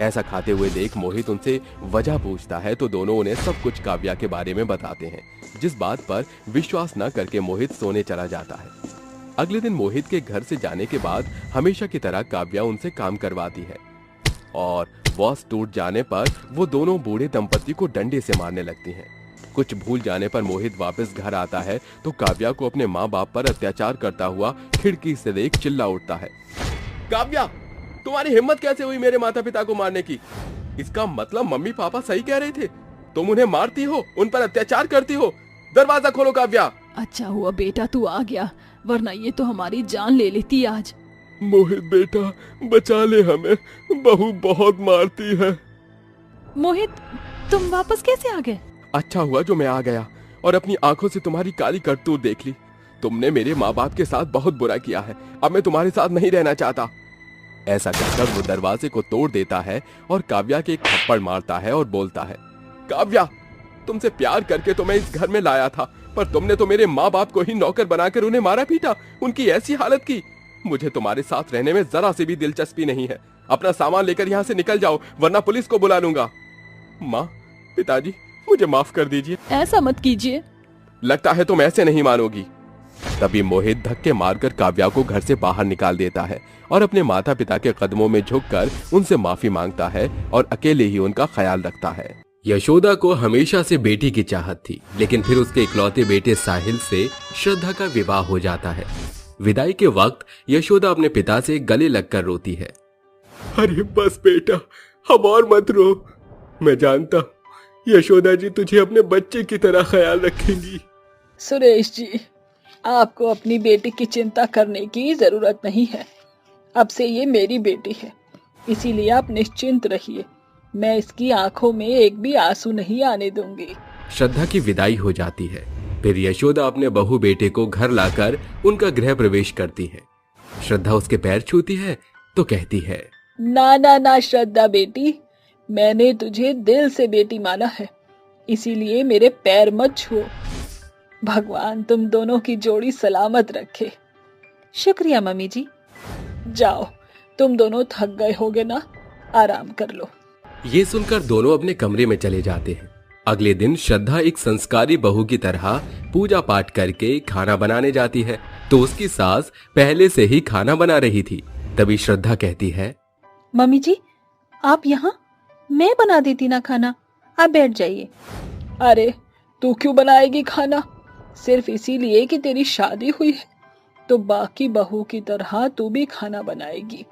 ऐसा खाते हुए देख मोहित उनसे वजह पूछता है तो दोनों उन्हें सब कुछ काव्या के बारे में बताते हैं, जिस बात पर विश्वास न करके मोहित सोने चला जाता है। अगले दिन मोहित के घर से जाने के बाद हमेशा की तरह काव्या उनसे काम करवाती है और वॉश टूट जाने पर वो दोनों बूढ़े दंपति को डंडे से मारने लगती हैं। कुछ भूल जाने पर मोहित वापस घर आता है तो काव्या को अपने माँ बाप पर अत्याचार करता हुआ खिड़की से देख चिल्ला उठता है, काव्या, तुम्हारी हिम्मत कैसे हुई मेरे माता पिता को मारने की? इसका मतलब मम्मी पापा सही कह रहे थे, तुम उन्हें मारती हो, उन पर अत्याचार करती हो। दरवाजा खोलो काव्या। अच्छा हुआ बेटा तू आ गया, वरना ये तो हमारी जान ले लेती आज। मोहित बेटा, बचा ले हमें, बहू बहुत मारती है। मोहित, तुम वापस कैसे आ गए? अच्छा हुआ जो मैं आ गया और अपनी आंखों से तुम्हारी काली करतूत देख ली। तुमने मेरे माँ बाप के साथ बहुत बुरा किया है, अब मैं तुम्हारे साथ नहीं रहना चाहता। ऐसा कहकर वो दरवाजे को तोड़ देता है और काव्या के एक थप्पड़ मारता है और बोलता है, काव्या, तुमसे प्यार करके तो मैं इस घर में लाया था, पर तुमने तो मेरे माँ बाप को ही नौकर बनाकर उन्हें मारा पीटा, उनकी ऐसी हालत की। मुझे तुम्हारे साथ रहने में जरा सी भी दिलचस्पी नहीं है। अपना सामान लेकर यहाँ से निकल जाओ, वरना पुलिस को बुला लूंगा। माँ, पिताजी, मुझे माफ कर दीजिए। ऐसा मत कीजिए। लगता है तुम ऐसे नहीं मानोगी। तभी मोहित धक्के मारकर काव्या को घर से बाहर निकाल देता है और अपने माता पिता के कदमों में झुककर उनसे माफी मांगता है और अकेले ही उनका ख्याल रखता है। यशोदा को हमेशा से बेटी की चाहत थी, लेकिन फिर उसके इकलौते बेटे साहिल से श्रद्धा का विवाह हो जाता है। विदाई के वक्त यशोदा अपने पिता से गले लगकर रोती है, अरे बस बेटा, अब और मत रो। मैं जानता हूँ यशोदा जी तुझे अपने बच्चे की तरह ख्याल रखेंगी। सुरेश जी, आपको अपनी बेटी की चिंता करने की जरूरत नहीं है। अब से ये मेरी बेटी है, इसीलिए आप निश्चिंत रहिए। मैं इसकी आंखों में एक भी आंसू नहीं आने दूंगी। श्रद्धा की विदाई हो जाती है। फिर यशोदा अपने बहू बेटे को घर लाकर उनका गृह प्रवेश करती है। श्रद्धा उसके पैर छूती है तो कहती है, ना ना ना श्रद्धा बेटी, मैंने तुझे दिल से बेटी माना है, इसीलिए मेरे पैर मत छुओ। भगवान तुम दोनों की जोड़ी सलामत रखे। शुक्रिया मम्मी जी। जाओ, तुम दोनों थक गए होगे ना, आराम कर लो। ये सुनकर दोनों अपने कमरे में चले जाते हैं। अगले दिन श्रद्धा एक संस्कारी बहू की तरह पूजा पाठ करके खाना बनाने जाती है तो उसकी सास पहले से ही खाना बना रही थी। तभी श्रद्धा कहती है, मम्मी जी, आप यहाँ? मैं बना देती ना खाना, आप बैठ जाइए। अरे, तू क्यों बनाएगी खाना? सिर्फ इसीलिए कि तेरी शादी हुई है तो बाकी बहू की तरह तू भी खाना बनाएगी?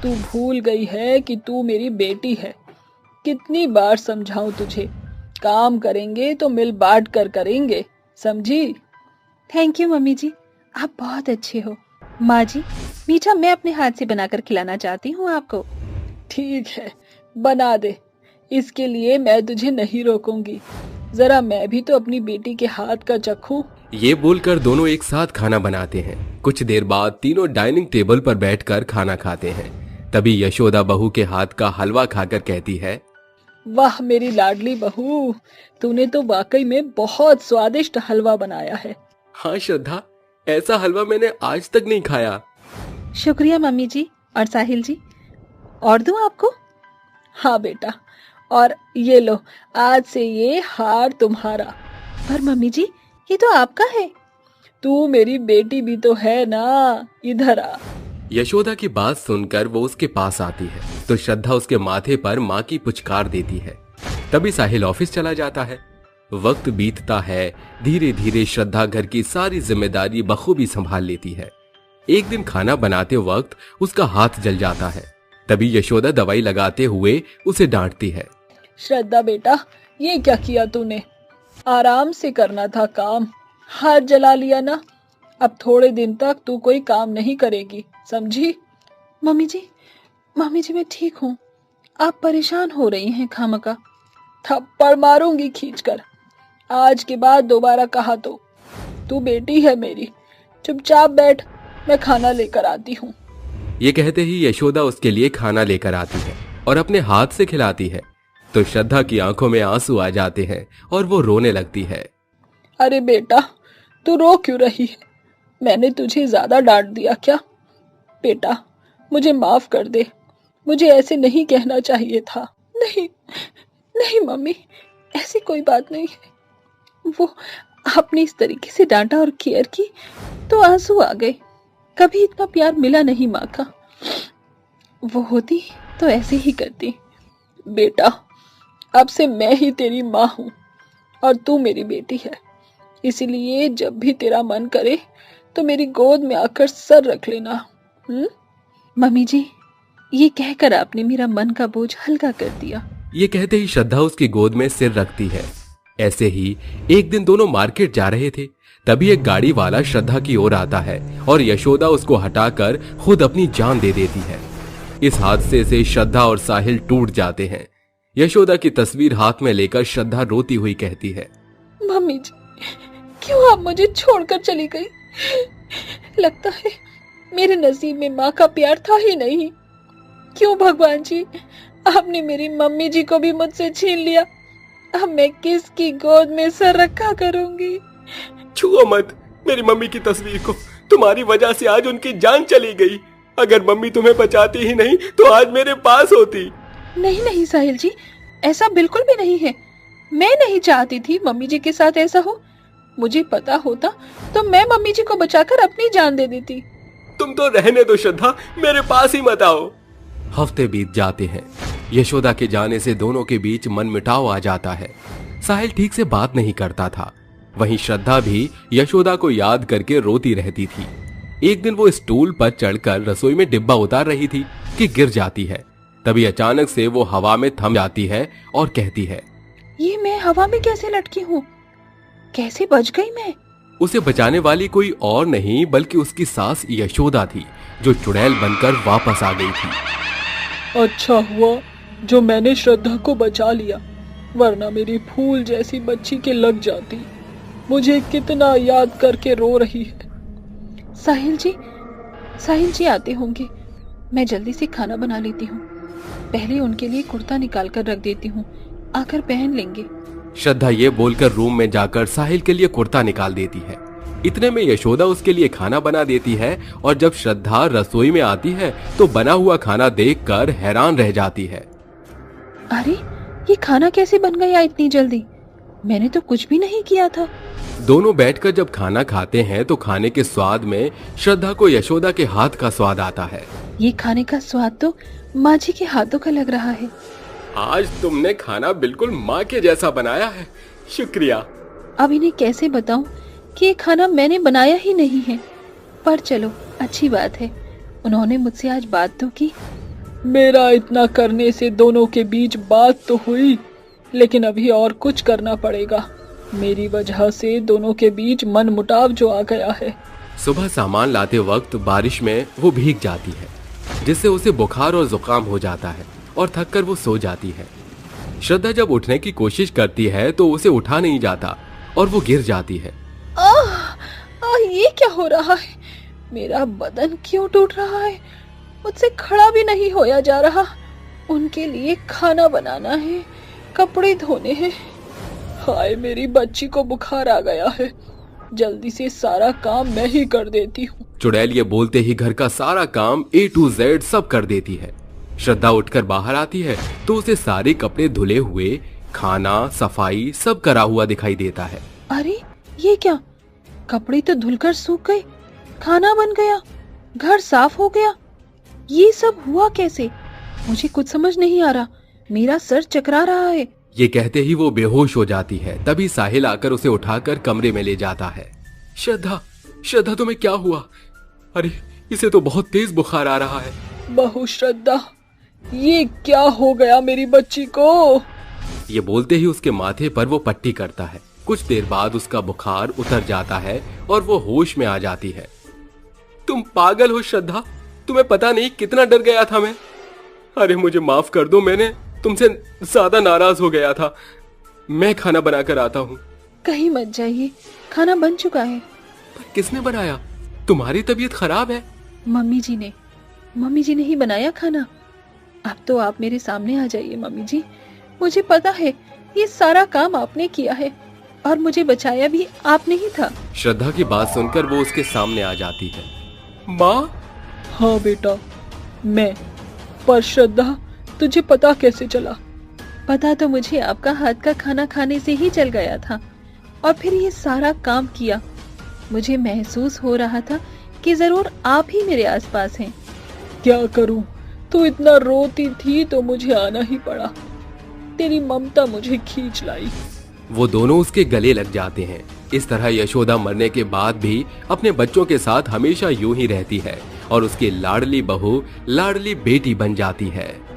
तू भूल गई है कि तू मेरी बेटी है। कितनी बार समझाऊं तुझे, काम करेंगे तो मिल बांट कर करेंगे, समझी? थैंक यू मम्मी जी, आप बहुत अच्छे हो। माँ जी, मीठा मैं अपने हाथ से बनाकर खिलाना चाहती हूँ आपको। ठीक है, बना दे, इसके लिए मैं तुझे नहीं रोकूंगी। जरा मैं भी तो अपनी बेटी के हाथ का चखूं। ये बोलकर दोनों एक साथ खाना बनाते हैं। कुछ देर बाद तीनों डाइनिंग टेबल पर बैठकर खाना खाते हैं। तभी यशोदा बहू के हाथ का हलवा खाकर कहती है, वाह मेरी लाडली बहू, तूने तो वाकई में बहुत स्वादिष्ट हलवा बनाया है। हाँ श्रद्धा, ऐसा हलवा मैंने आज तक नहीं खाया। शुक्रिया मम्मी जी। और साहिल जी, और दूं आपको? हाँ बेटा, और ये लो, आज से ये हार तुम्हारा। पर मम्मी जी, ये तो आपका है। तू मेरी बेटी भी तो है ना, इधर आ। यशोदा की बात सुनकर वो उसके पास आती है तो श्रद्धा उसके माथे पर माँ की पुचकार देती है। तभी साहिल ऑफिस चला जाता है। वक्त बीतता है, धीरे धीरे श्रद्धा घर की सारी जिम्मेदारी बखूबी संभाल लेती है। एक दिन खाना बनाते वक्त उसका हाथ जल जाता है। तभी यशोदा दवाई लगाते हुए उसे डांटती है, श्रद्धा बेटा, ये क्या किया तूने? आराम से करना था काम, हाथ जला लिया ना। अब थोड़े दिन तक तू कोई काम नहीं करेगी, समझी? मम्मी जी, मैं ठीक हूँ। आप परेशान हो रही हैं खामका। थप्पड़ मारूंगी खींचकर। आज के बाद दोबारा कहा तो। तू बेटी है मेरी, चुपचाप बैठ, मैं खाना लेकर आती हूँ। ये कहते ही यशोदा उसके लिए खाना लेकर आती है और अपने हाथ से खिलाती है तो श्रद्धा की आंखों में आंसू आ जाते हैं और वो रोने लगती है। अरे बेटा, तू रो क्यों रही है? मैंने तुझे ज्यादा डांट दिया क्या? बेटा, मुझे माफ कर दे। मुझे ऐसे नहीं कहना चाहिए था। नहीं नहीं मम्मी, ऐसी कोई बात नहीं है। वो आपने इस तरीके से डांटा और केयर की तो आंसू आ गए। कभी इतना प्यार मिला नहीं माँ का। वो होती तो ऐसे ही करती। बेटा, अब से मैं ही तेरी माँ हूँ और तू मेरी बेटी है, इसलिए जब भी तेरा मन करे तो मेरी गोद में आकर सर रख लेना। मम्मी जी, ये कहकर आपने मेरा मन का बोझ हल्का कर दिया। ये कहते ही श्रद्धा उसकी गोद में सिर रखती है। ऐसे ही एक दिन दोनों मार्केट जा रहे थे, तभी एक गाड़ी वाला श्रद्धा की ओर आता है और यशोदा उसको हटाकर खुद अपनी जान दे देती है। इस हादसे से श्रद्धा और साहिल टूट जाते हैं। यशोदा की तस्वीर हाथ में लेकर श्रद्धा रोती हुई कहती है, मम्मी जी, क्यों आप मुझे छोड़कर चली गई? लगता है मेरे नसीब में माँ का प्यार था ही नहीं। क्यों भगवान जी, आपने मेरी मम्मी जी को भी मुझसे छीन लिया। अब मैं किसकी गोद में सर रखा करूंगी? छुओ मत मेरी मम्मी की तस्वीर को, तुम्हारी वजह से आज उनकी जान चली गई। अगर मम्मी तुम्हें बचाती ही नहीं तो आज मेरे पास होती। नहीं नहीं साहिल जी, ऐसा बिल्कुल भी नहीं है। मैं नहीं चाहती थी मम्मी जी के साथ ऐसा हो। मुझे पता होता तो मैं मम्मी जी को बचाकर अपनी जान दे देती। तुम तो रहने दो श्रद्धा, मेरे पास ही मत आओ। हफ्ते बीत जाते हैं। यशोदा के जाने से दोनों के बीच मनमुटाव आ जाता है। साहिल ठीक से बात नहीं करता था। वहीं श्रद्धा भी यशोदा को याद करके रोती रहती थी। एक दिन वो स्टूल पर चढ़कर रसोई में डिब्बा उतार रही थी कि गिर जाती है। तभी अचानक से वो हवा में थम जाती है और कहती है, ये मैं हवा में कैसे लटकी हूँ? कैसे बच गई मैं? उसे बचाने वाली कोई और नहीं बल्कि उसकी सास यशोदा थी, जो चुड़ैल बनकर वापस आ गई थी। अच्छा हुआ जो मैंने श्रद्धा को बचा लिया, वरना मेरी फूल जैसी बच्ची के लग जाती। मुझे कितना याद करके रो रही है। साहिल जी आते होंगे, मैं जल्दी से खाना बना लेती हूँ। पहले उनके लिए कुर्ता निकाल कर रख देती हूँ, आकर पहन लेंगे। श्रद्धा ये बोलकर रूम में जाकर साहिल के लिए कुर्ता निकाल देती है। इतने में यशोदा उसके लिए खाना बना देती है और जब श्रद्धा रसोई में आती है तो बना हुआ खाना देखकर हैरान रह जाती है। अरे, ये खाना कैसे बन गया इतनी जल्दी? मैंने तो कुछ भी नहीं किया था। दोनों बैठकर जब खाना खाते हैं तो खाने के स्वाद में श्रद्धा को यशोदा के हाथ का स्वाद आता है। ये खाने का स्वाद तो माँ जी के हाथों का लग रहा है। आज तुमने खाना बिल्कुल माँ के जैसा बनाया है, शुक्रिया। अब इन्हें कैसे बताऊं कि ये खाना मैंने बनाया ही नहीं है, पर चलो अच्छी बात है, उन्होंने मुझसे आज बात तो की। मेरा इतना करने से दोनों के बीच बात तो हुई, लेकिन अभी और कुछ करना पड़ेगा। मेरी वजह से दोनों के बीच मनमुटाव जो आ गया है। सुबह सामान लाते वक्त बारिश में वो भीग जाती है, जिससे उसे बुखार और जुकाम हो जाता है और थककर वो सो जाती है। श्रद्धा जब उठने की कोशिश करती है तो उसे उठा नहीं जाता और वो गिर जाती है। ये क्या हो रहा है? मेरा बदन क्यों टूट रहा है? मुझसे खड़ा भी नहीं होया जा रहा। उनके लिए खाना बनाना है, कपड़े धोने हैं। हाय, मेरी बच्ची को बुखार आ गया है। जल्दी से सारा काम मैं ही कर देती हूँ। चुड़ैल ये बोलते ही घर का सारा काम A to Z सब कर देती है। श्रद्धा उठकर बाहर आती है तो उसे सारे कपड़े धुले हुए, खाना, सफाई सब करा हुआ दिखाई देता है। अरे, ये क्या? कपड़े तो धुलकर सूख गए, खाना बन गया, घर साफ हो गया। ये सब हुआ कैसे? मुझे कुछ समझ नहीं आ रहा। मेरा सर चकरा रहा है। ये कहते ही वो बेहोश हो जाती है। तभी साहिल आकर उसे उठाकर कमरे में ले जाता है। श्रद्धा तुम्हें क्या हुआ? अरे, इसे तो बहुत तेज बुखार आ रहा है। बहू श्रद्धा, ये क्या हो गया मेरी बच्ची को? ये बोलते ही उसके माथे पर वो पट्टी करता है। कुछ देर बाद उसका बुखार उतर जाता है और वो होश में आ जाती है। तुम पागल हो श्रद्धा, तुम्हें पता नहीं कितना डर गया था मैं। अरे मुझे माफ कर दो, मैंने तुमसे ज्यादा नाराज हो गया था। मैं खाना बनाकर आता हूँ। कहीं मत जाइए, खाना बन चुका है। पर किसने बनाया? तुम्हारी तबीयत खराब है। मम्मी जी ने ही बनाया खाना। अब तो आप मेरे सामने आ जाइए मम्मी जी। मुझे पता है ये सारा काम आपने किया है और मुझे बचाया भी आपने ही था। श्रद्धा की बात सुनकर वो उसके सामने आ जाती है। माँ? हाँ बेटा, मैं पर श्रद्धा, तुझे पता कैसे चला? पता तो मुझे आपका हाथ का खाना खाने से ही चल गया था और फिर ये सारा काम किया। मुझे महसूस हो रहा था कि जरूर आप ही मेरे आसपास हैं। क्या करूं? तू इतना रोती थी तो मुझे आना ही पड़ा। तेरी ममता मुझे खींच लाई। वो दोनों उसके गले लग जाते हैं। इस तरह यशोदा मरने के बाद भी अपने बच्चों के साथ हमेशा यूं ही रहती है और उसकी लाडली बहू लाडली बेटी बन जाती है।